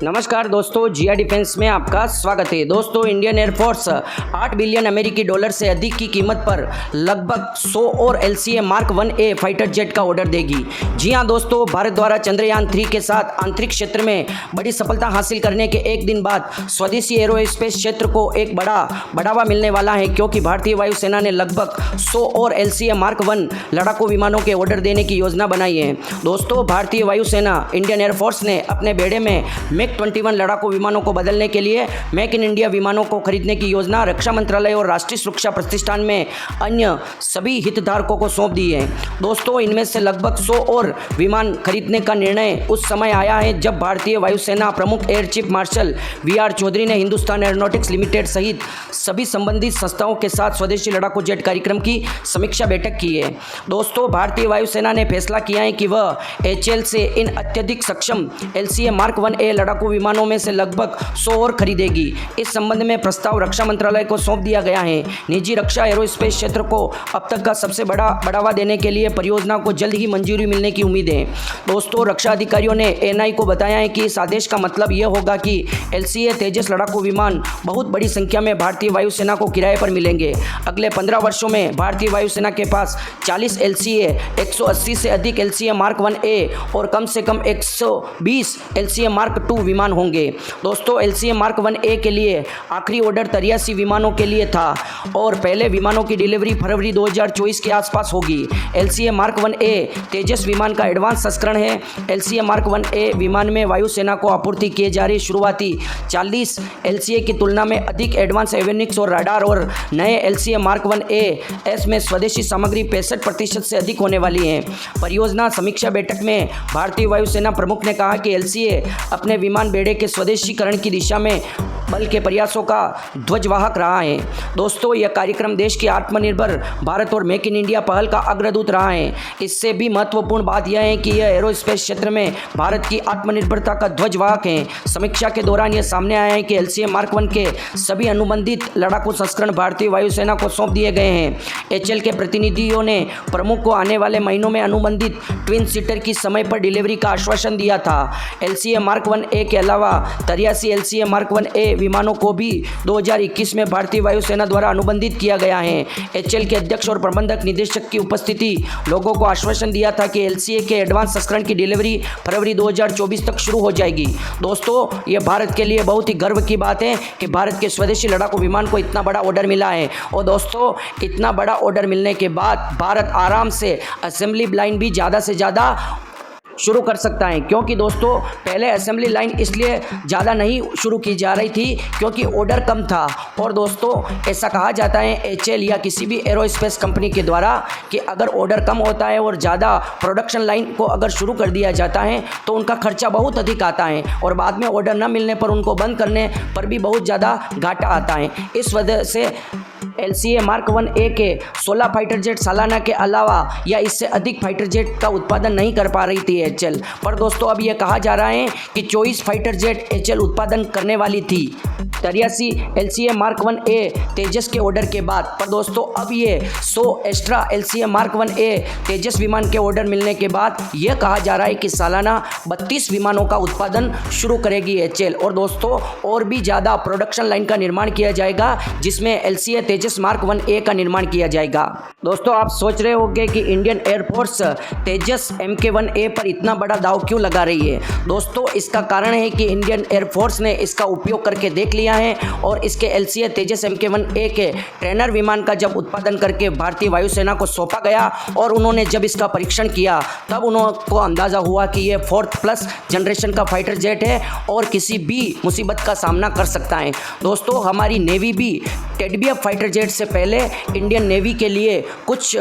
नमस्कार दोस्तों, जिया डिफेंस में आपका स्वागत है। दोस्तों, इंडियन एयरफोर्स 8 बिलियन अमेरिकी डॉलर से अधिक की कीमत पर लगभग 100 और LCA mark 1A fighter jet का ऑर्डर देगी। जी हां दोस्तों, भारत द्वारा चंद्रयान 3 के साथ अंतरिक्ष क्षेत्र में बड़ी सफलता हासिल करने के एक दिन बाद स्वदेशी एरोस्पेस क्षेत्र को एक बड़ा बढ़ावा मिलने वाला है, क्योंकि भारतीय वायुसेना ने लगभग 100 और LCA मार्क 1 लड़ाकू विमानों के ऑर्डर देने की योजना बनाई है। दोस्तों, भारतीय वायुसेना इंडियन एयरफोर्स ने अपने बेड़े में MiG-21 लड़ाकू विमानों को बदलने के लिए मेक इन इंडिया विमानों को खरीदने की योजना रक्षा मंत्रालय और राष्ट्रीय सुरक्षा प्रतिष्ठान में अन्य सभी हितधारकों को सौंप दी है। दोस्तों, इनमें से लगभग 100 और विमान खरीदने का निर्णय उस समय आया है जब भारतीय वायुसेना प्रमुख air chief marshal VR Chaudhary ने हिंदुस्तान एरोनॉटिक्स लिमिटेड सहित सभी संबंधित संस्थाओं के साथ स्वदेशी लड़ाकू जेट कार्यक्रम की समीक्षा बैठक की है। दोस्तों, भारतीय वायुसेना ने फैसला किया है कि वह HAL से इन अत्यधिक सक्षम LCA मार्क 1A लड़ाकू विमानों में से लगभग 100 और खरीदेगी। इस संबंध में प्रस्ताव रक्षा मंत्रालय को सौंप दिया गया है। निजी रक्षा एरोस्पेस क्षेत्र को अब तक का सबसे बड़ा बढ़ावा देने के लिए परियोजना को जल्द ही मंजूरी मिलने की उम्मीद है। दोस्तों, रक्षा अधिकारियों ने ANI को बताया है कि इस आदेश का मतलब यह होगा कि LCA तेजस लड़ाकू विमान बहुत बड़ी संख्या में भारतीय वायुसेना को किराए पर मिलेंगे। अगले 15 वर्षों में भारतीय वायुसेना के पास 40 LCA, 180 से अधिक LCA मार्क 1A और कम से कम 120 LCA मार्क 2 विमान होंगे। दोस्तों, LCA मार्क 1A के लिए आखिरी ऑर्डर 83 विमानों के लिए था और पहले विमानों की डिलीवरी फरवरी 2024 के आसपास होगी। LCA मार्क 1A तेजस विमान का एडवांस संस्करण है। LCA मार्क 1A विमान में वायुसेना को आपूर्ति किए जा रही शुरुआती 40 LCA की तुलना में अधिक एडवांस एवियोनिक्स और रडार और नए LCA मार्क 1A में स्वदेशी सामग्री 65% से अधिक होने वाली है। परियोजना समीक्षा बैठक में भारतीय वायुसेना प्रमुख ने कहा कि LCA अपने विमान बेड़े के स्वदेशीकरण की दिशा में बल के प्रयासों का ध्वजवाहक रहा है। दोस्तों, यह कार्यक्रम देश की आत्मनिर्भर भारत और मेक इन इंडिया पहल का अग्रदूत रहा है। इससे भी महत्वपूर्ण बात यह है कि यह एरोस्पेस क्षेत्र में भारत की आत्मनिर्भरता का ध्वजवाहक है। समीक्षा के दौरान यह सामने आया है कि LCA मार्क 1 के सभी अनुबंधित लड़ाकू संस्करण भारतीय वायुसेना को सौंप दिए गए हैं। HAL के प्रतिनिधियों ने प्रमुख को आने वाले महीनों में अनुबंधित ट्विन सीटर की समय पर डिलीवरी का आश्वासन दिया था। LCA मार्क 1A के अलावा 83 LCA मार्क 1A विमानों को भी 2021 में भारतीय वायुसेना द्वारा अनुबंधित किया गया है। HAL के अध्यक्ष और प्रबंधक निदेशक की उपस्थिति लोगों को आश्वासन दिया था कि LCA के एडवांस संस्करण की डिलीवरी फरवरी 2024 तक शुरू हो जाएगी। दोस्तों, ये भारत के लिए बहुत ही गर्व की बात है कि भारत के स्वदेशी लड़ाकू विमान को इतना बड़ा ऑर्डर मिला है। और दोस्तों, इतना बड़ा ऑर्डर मिलने के बाद भारत आराम से असेंबली लाइन भी ज़्यादा से ज़्यादा शुरू कर सकता है, क्योंकि दोस्तों पहले असेंबली लाइन इसलिए ज़्यादा नहीं शुरू की जा रही थी क्योंकि ऑर्डर कम था। और दोस्तों, ऐसा कहा जाता है HAL या किसी भी एरोस्पेस कंपनी के द्वारा कि अगर ऑर्डर कम होता है और ज़्यादा प्रोडक्शन लाइन को अगर शुरू कर दिया जाता है तो उनका खर्चा बहुत अधिक आता है और बाद में ऑर्डर न मिलने पर उनको बंद करने पर भी बहुत ज़्यादा घाटा आता है। इस वजह से LCA मार्क 1A के 16 फाइटर जेट सालाना के अलावा या इससे अधिक फाइटर जेट का उत्पादन नहीं कर पा रही थी HAL। पर दोस्तों, अब यह कहा जा रहा है कि 24 फाइटर जेट HAL उत्पादन करने वाली थी 83 LCA मार्क 1A तेजस के ऑर्डर के बाद। पर दोस्तों, अब ये 100 एक्स्ट्रा LCA मार्क 1A तेजस विमान के ऑर्डर मिलने के बाद यह कहा जा रहा है कि सालाना 32 विमानों का उत्पादन शुरू करेगी HAL। और दोस्तों, और भी ज़्यादा प्रोडक्शन लाइन का निर्माण किया जाएगा जिसमें LCA तेजस मार्क 1A का निर्माण किया जाएगा। दोस्तों, आप सोच रहे होंगे कि इंडियन एयरफोर्स तेजस MK1A पर इतना बड़ा दाव क्यों लगा रही है। दोस्तों, इसका कारण है कि इंडियन एयरफोर्स ने इसका उपयोग करके देख लिया है और इसके LCA तेजस MK1A के ट्रेनर विमान का जब उत्पादन करके भारतीय वायुसेना को सौंपा गया और उन्होंने जब इसका परीक्षण किया तब उनको अंदाज़ा हुआ कि यह 4th+ जनरेशन का फाइटर जेट है और किसी भी मुसीबत का सामना कर सकता है। दोस्तों, हमारी नेवी भी टेडबीएफ फाइटर जेट से पहले इंडियन नेवी के लिए कुछ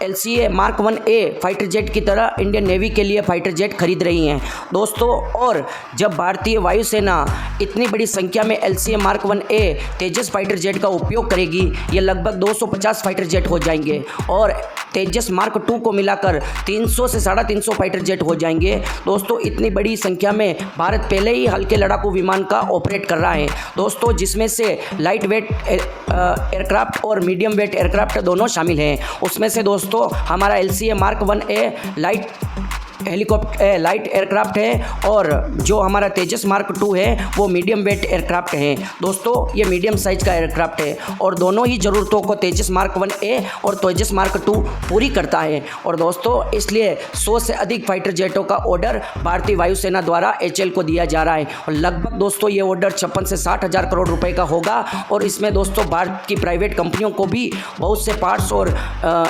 LCA mark 1A fighter jet की तरह इंडियन नेवी के लिए फाइटर जेट खरीद रही हैं। दोस्तों, और जब भारतीय वायुसेना इतनी बड़ी संख्या में LCA मार्क 1A तेजस फाइटर जेट का उपयोग करेगी, ये लगभग 250 फाइटर जेट हो जाएंगे और तेजस मार्क 2 को मिलाकर 300 से 350 फाइटर जेट हो जाएंगे। दोस्तों, इतनी बड़ी संख्या में भारत पहले ही हल्के लड़ाकू विमान का ऑपरेट कर रहा है दोस्तों, जिसमें से लाइट वेट एयरक्राफ्ट और मीडियम वेट एयरक्राफ्ट दोनों शामिल हैं। उसमें से दोस्तों हमारा LCA mark 1A light helicopter light aircraft है और जो हमारा तेजस मार्क 2 है वो मीडियम वेट एयरक्राफ्ट है। दोस्तों ये मीडियम साइज का एयरक्राफ्ट है और दोनों ही ज़रूरतों को तेजस मार्क 1A और तेजस मार्क 2 पूरी करता है। और दोस्तों इसलिए 100 से अधिक फाइटर जेटों का ऑर्डर भारतीय वायुसेना द्वारा HAL को दिया जा रहा है और लगभग दोस्तों ये ऑर्डर 56 से 60 हज़ार करोड़ रुपए का होगा। और इसमें दोस्तों भारत की प्राइवेट कंपनियों को भी बहुत से पार्ट्स और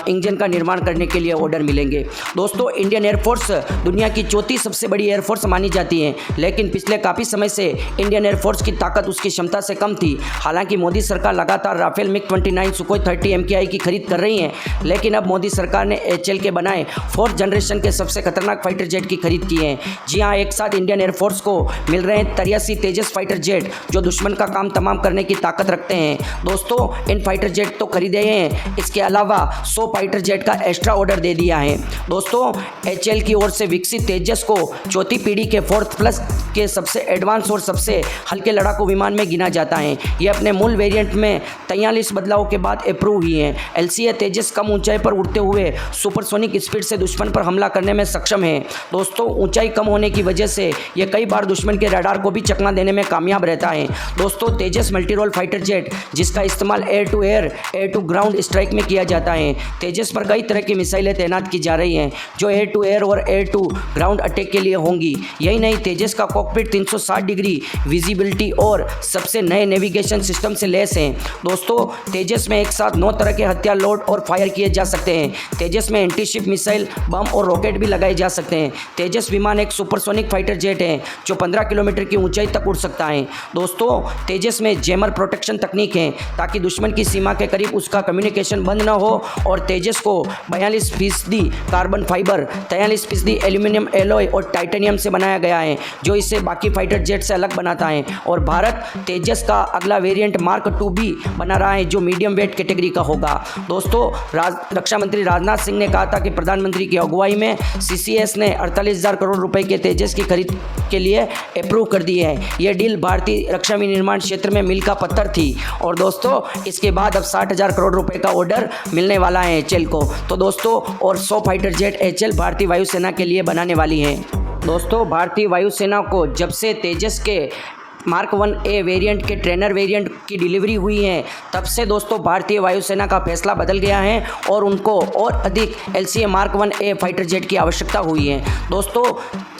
इंजन का निर्माण करने के लिए ऑर्डर मिलेंगे। दोस्तों इंडियन एयरफोर्स दुनिया की चौथी सबसे बड़ी एयरफोर्स मानी जाती है, लेकिन पिछले काफ़ी समय से इंडियन एयरफोर्स की ताकत उसकी क्षमता से कम थी। हालांकि मोदी सरकार लगातार राफेल MiG-29 सुखोई 30 MKI की खरीद कर रही है, लेकिन अब मोदी सरकार ने HAL के बनाए 4th जनरेशन के सबसे खतरनाक फाइटर जेट की खरीद की है। जी हाँ, एक साथ इंडियन एयरफोर्स को मिल रहे हैं 83 तेजस फाइटर जेट जो दुश्मन का काम तमाम करने की ताकत रखते हैं। दोस्तों इन फाइटर जेट तो खरीदे हैं, इसके अलावा 100 फाइटर जेट का एक्स्ट्रा ऑर्डर दे दिया है। दोस्तों HAL की ओर से विकसित तेजस को चौथी पीढ़ी के 4th प्लस के सबसे एडवांस और सबसे हल्के लड़ाकू विमान में गिना जाता है। ये अपने मूल वेरिएंट में 43 बदलावों के बाद अप्रूव हुई है। LCA तेजस कम ऊंचाई पर उड़ते हुए सुपरसोनिक स्पीड से दुश्मन पर हमला करने में सक्षम है। दोस्तों ऊंचाई कम होने की वजह से ये कई बार दुश्मन के रडार को भी चकमा देने में कामयाब रहता है। दोस्तों Tejas multi role fighter jet जिसका इस्तेमाल air to air, air to ground strike में किया जाता है। तेजस पर कई तरह की मिसाइलें तैनात की जा रही हैं जो एयर टू एयर और एयर टू ग्राउंड अटैक के लिए होंगी। यही नहीं, तेजस का कॉकपिट 360 डिग्री विजिबिलिटी और सबसे नए नेविगेशन सिस्टम से लैस हैं। दोस्तों तेजस में एक साथ 9 तरह के हथियार लोड और फायर किए जा सकते हैं। तेजस में एंटी शिप मिसाइल, बम और रॉकेट भी लगाए जा सकते हैं। तेजस विमान एक सुपरसोनिक फाइटर जेट है जो 15 किलोमीटर की ऊंचाई तक उड़ सकता है। दोस्तों तेजस में जैमर प्रोटेक्शन तकनीक है ताकि दुश्मन की सीमा के करीब उसका कम्युनिकेशन बंद न हो। और तेजस को 42% कार्बन फाइबर, 43% एल्यूमिनियम एलॉय और टाइटेनियम से बनाया गया है जो इसे बाकी फाइटर जेट से अलग बनाता है। और भारत तेजस का अगला वेरिएंट मार्क 2 भी बना रहा है जो मीडियम वेट कैटेगरी का होगा। दोस्तों रक्षा मंत्री राजनाथ सिंह ने कहा था कि प्रधानमंत्री की अगुवाई में CCS ने 48,000 करोड़ रुपए के तेजस की खरीद के लिए अप्रूव कर दी है। यह डील भारतीय रक्षा विनिर्माण क्षेत्र में मील का पत्थर थी। और दोस्तों इसके बाद अब 60,000 करोड़ रुपए का ऑर्डर मिलने वाला है HAL को। तो दोस्तों और 100 फाइटर जेट HAL भारतीय वायुसेना के लिए बनाने वाली है। दोस्तों भारतीय वायुसेना को जब से तेजस के मार्क 1A वेरिएंट के ट्रेनर वेरिएंट की डिलीवरी हुई है तब से दोस्तों भारतीय वायुसेना का फैसला बदल गया है और उनको और अधिक LCA mark 1A fighter jet की आवश्यकता हुई है। दोस्तों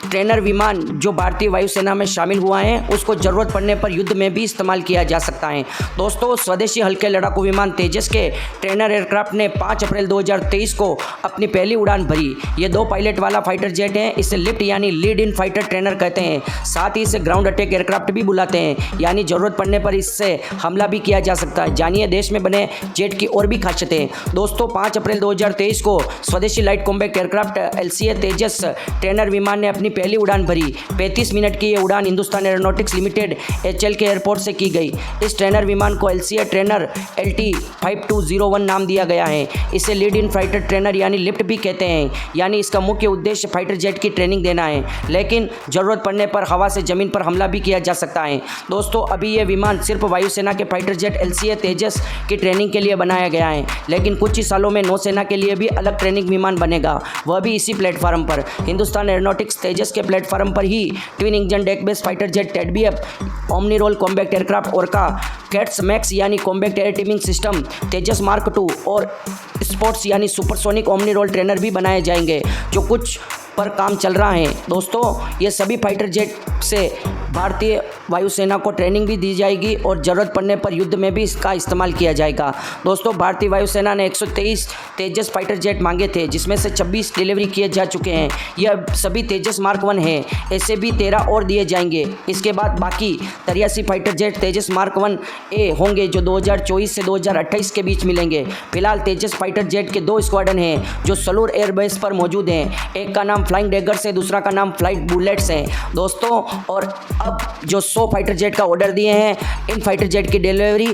ट्रेनर विमान जो भारतीय वायुसेना में शामिल हुआ है उसको ज़रूरत पड़ने पर युद्ध में भी इस्तेमाल किया जा सकता है। दोस्तों स्वदेशी हल्के लड़ाकू विमान तेजस के ट्रेनर एयरक्राफ्ट ने 5 अप्रैल 2023 को अपनी पहली उड़ान भरी। ये 2 पायलट वाला फाइटर जेट है। इसे लिफ्ट यानी लीड इन फाइटर ट्रेनर कहते हैं। साथ ही इसे ग्राउंड अटैक एयरक्राफ्ट भी बुलाते हैं, यानी ज़रूरत पड़ने पर इससे हमला भी किया जा सकता है। जानिए देश में बने जेट की और भी खासियतें। दोस्तों 5 अप्रैल 2023 को स्वदेशी लाइट कॉम्बैट एयरक्राफ्ट LCA तेजस ट्रेनर विमान ने अपनी पहली उड़ान भरी। 35 मिनट की ये उड़ान हिंदुस्तान एरोनॉटिक्स लिमिटेड HAL के एयरपोर्ट से की गई। इस ट्रेनर विमान को LCA ट्रेनर LT-5201 नाम दिया गया है। इसे लीड इन फाइटर ट्रेनर यानी लिफ्ट भी कहते हैं, यानी इसका मुख्य उद्देश्य फाइटर जेट की ट्रेनिंग देना है, लेकिन ज़रूरत पड़ने पर हवा से ज़मीन पर हमला भी किया जा सकता है। दोस्तों अभी ये विमान सिर्फ वायुसेना के फाइटर जेट LCA तेजस की ट्रेनिंग के लिए बनाया गया है, लेकिन कुछ ही सालों में नौसेना के लिए भी अलग ट्रेनिंग विमान बनेगा, वह भी इसी प्लेटफॉर्म पर। हिंदुस्तान एरोनॉटिक्स तेजस के प्लेटफॉर्म पर ही twin engine deck base fighter jet TEDBF omni role combat aircraft ORCA CATS MAX यानी combat air teaming system Tejas mark 2 और स्पोर्ट्स यानी सुपरसोनिक ओमनी रोल ट्रेनर भी बनाए जाएंगे जो कुछ पर काम चल रहा है। दोस्तों ये सभी फाइटर जेट से भारतीय वायुसेना को ट्रेनिंग भी दी जाएगी और ज़रूरत पड़ने पर युद्ध में भी इसका इस्तेमाल किया जाएगा। दोस्तों भारतीय वायुसेना ने 123 तेजस फाइटर जेट मांगे थे, जिसमें से 26 डिलीवरी किए जा चुके हैं। यह सभी तेजस मार्क 1 है। ऐसे भी 13 और दिए जाएंगे। इसके बाद बाकी 83 फाइटर जेट तेजस मार्क 1A होंगे जो 2024 से 2028 के बीच मिलेंगे। फिलहाल तेजस फाइटर जेट के 2 स्क्वाड्रन हैं जो सलूर एयरबेस पर मौजूद हैं। एक का नाम फ्लाइंग डैगर्स है, दूसरा का नाम फ्लाइट बुलेट्स है। दोस्तों और अब जो 100 फाइटर जेट का ऑर्डर दिए हैं, इन फाइटर जेट की डिलीवरी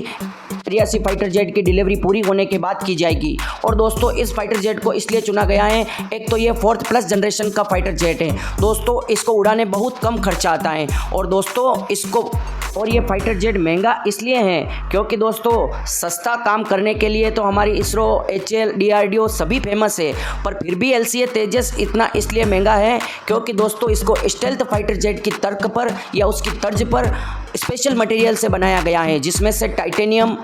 83 फाइटर जेट की डिलीवरी पूरी होने के बाद की जाएगी। और दोस्तों इस फाइटर जेट को इसलिए चुना गया है, एक तो ये 4th प्लस जनरेशन का फाइटर जेट है। दोस्तों इसको उड़ाने बहुत कम खर्चा आता है और दोस्तों इसको और ये फाइटर जेट महंगा इसलिए है क्योंकि दोस्तों सस्ता काम करने के लिए तो हमारी इसरो, HAL, DRDO सभी फेमस है, पर फिर भी LCA तेजस इतना इसलिए महंगा है क्योंकि दोस्तों इसको स्टेल्थ फाइटर जेट की तर्क पर या उसकी तर्ज पर स्पेशल मटेरियल से बनाया गया है, जिसमें से टाइटेनियम,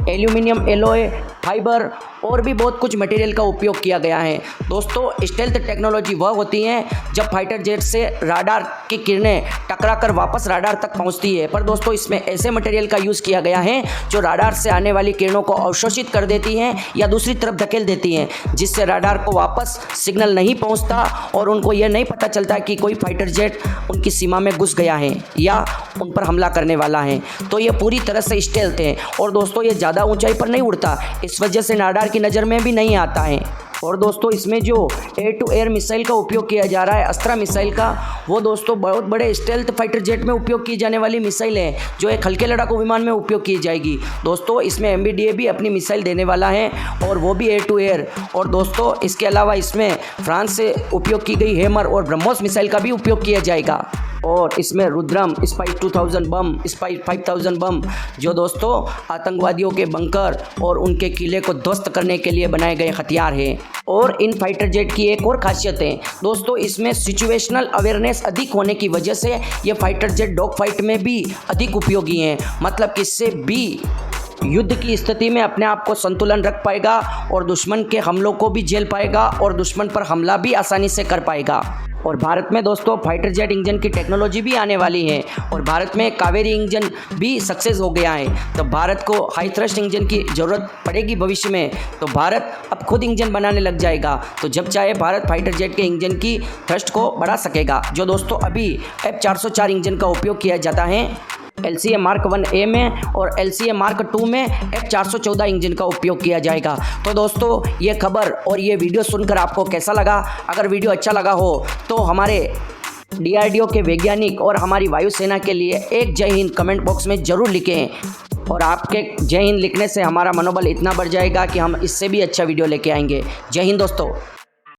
एल्यूमिनियम एलॉय, फाइबर और भी बहुत कुछ मटेरियल का उपयोग किया गया है। दोस्तों स्टेल्थ टेक्नोलॉजी वह होती है जब फाइटर जेट से राडार की किरणें टकराकर वापस राडार तक पहुंचती है, पर दोस्तों इसमें ऐसे मटेरियल का यूज़ किया गया है जो राडार से आने वाली किरणों को अवशोषित कर देती हैं या दूसरी तरफ धकेल देती हैं, जिससे राडार को वापस सिग्नल नहीं पहुँचता और उनको यह नहीं पता चलता कि कोई फाइटर जेट उनकी सीमा में घुस गया है या उन पर हमला करने वाला है। तो ये पूरी तरह से स्टेल्थ है और दोस्तों ये ज़्यादा ऊंचाई पर नहीं उड़ता, इस वजह से राडार की नज़र में भी नहीं आता है। और दोस्तों इसमें जो एयर टू एयर मिसाइल का उपयोग किया जा रहा है, अस्त्रा मिसाइल का, वो दोस्तों बहुत बड़े स्टेल्थ फाइटर जेट में उपयोग की जाने वाली मिसाइल है जो एक हल्के लड़ाकू विमान में उपयोग की जाएगी। दोस्तों इसमें MBDA भी अपनी मिसाइल देने वाला है और वो भी एयर टू एयर। और दोस्तों इसके अलावा इसमें फ्रांस से उपयोग की गई हैमर और ब्रह्मोस मिसाइल का भी उपयोग किया जाएगा। और इसमें रुद्रम, स्पाइस 2000 बम, स्पाइस 5000 बम जो दोस्तों आतंकवादियों के बंकर और उनके किले को ध्वस्त करने के लिए बनाए गए हथियार हैं। और इन फाइटर जेट की एक और खासियत है दोस्तों, इसमें सिचुएशनल अवेयरनेस अधिक होने की वजह से ये फाइटर जेट डॉग फाइट में भी अधिक उपयोगी हैं। मतलब किससे भी युद्ध की स्थिति में अपने आप को संतुलन रख पाएगा और दुश्मन के हमलों को भी झेल पाएगा और दुश्मन पर हमला भी आसानी से कर पाएगा। और भारत में दोस्तों फाइटर जेट इंजन की टेक्नोलॉजी भी आने वाली है और भारत में कावेरी इंजन भी सक्सेस हो गया है। तो भारत को हाई थ्रस्ट इंजन की ज़रूरत पड़ेगी भविष्य में, तो भारत अब खुद इंजन बनाने लग जाएगा। तो जब चाहे भारत फाइटर जेट के इंजन की थ्रस्ट को बढ़ा सकेगा, जो दोस्तों अभी F404 इंजन का उपयोग किया जाता है LCA Mark 1A में, और LCA Mark 2 में F414 इंजन का उपयोग किया जाएगा। तो दोस्तों ये खबर और ये वीडियो सुनकर आपको कैसा लगा? अगर वीडियो अच्छा लगा हो तो हमारे DRDO के वैज्ञानिक और हमारी वायुसेना के लिए एक जय हिंद कमेंट बॉक्स में ज़रूर लिखें। और आपके जय हिंद लिखने से हमारा मनोबल इतना बढ़ जाएगा कि हम इससे भी अच्छा वीडियो लेके आएंगे। जय हिंद दोस्तों।